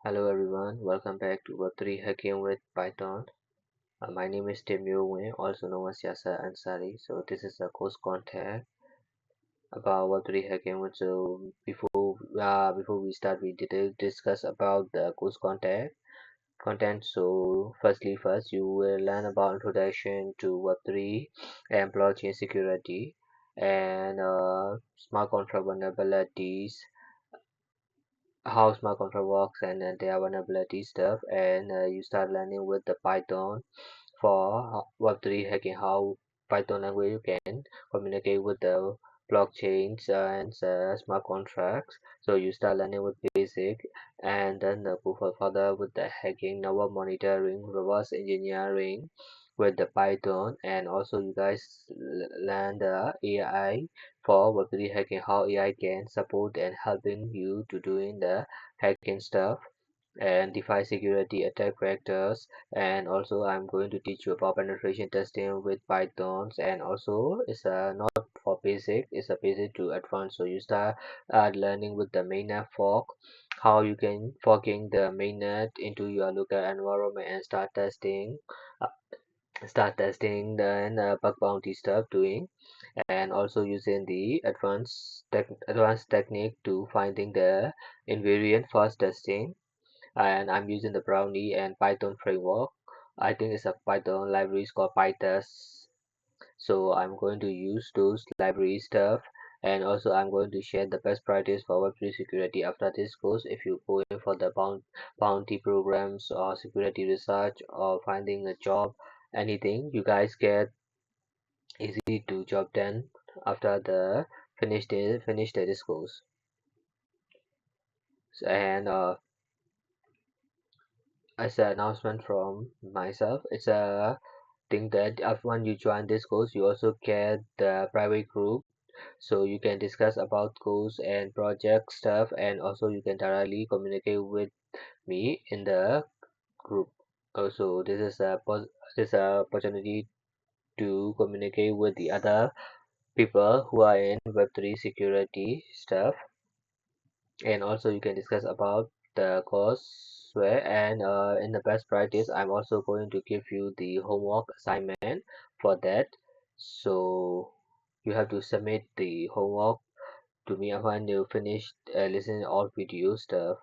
Hello everyone, welcome back to Web3 Hacking with Python. My name is Tim Yue, also known as Yasser Ansari. So this is a course content about Web3 hacking. So before we start, we did discuss about the course content. So first you will learn about introduction to Web3 and blockchain security and smart contract vulnerabilities, how smart contract works and their vulnerability stuff, and you start learning with the Python for Web3 hacking, how Python language you can communicate with the blockchains and smart contracts. So you start learning with basic, and then go further with the hacking, network monitoring, reverse engineering with the Python, and also you guys learn the AI for Web3 hacking, how AI can support and helping you to doing the hacking stuff and DeFi security attack vectors. And also I'm going to teach you about penetration testing with Pythons, and also it's a not for basic, it's a basic to advanced. So you start learning with the mainnet fork, how you can forking the mainnet into your local environment and uh, start testing then bug bounty stuff doing, and also using the advanced technique to finding the invariant fast testing. And I'm using the Brownie and Python framework. I think it's a Python libraries called PyTest. So I'm going to use those library stuff, and also I'm going to share the best practice for Web3 security after this course. If you go in for the bounty programs or security research or finding a job, anything, you guys get easy to job done after the finish the this course. And as an announcement from myself, it's a thing that when you join this course, you also get the private group, so you can discuss about course and project stuff, and also you can directly communicate with me in the group. Also, this is a opportunity to communicate with the other people who are in Web3 security stuff, and also you can discuss about the courseware. And in the best practice, I'm also going to give you the homework assignment for that. So you have to submit the homework to me when you finish listening all video stuff.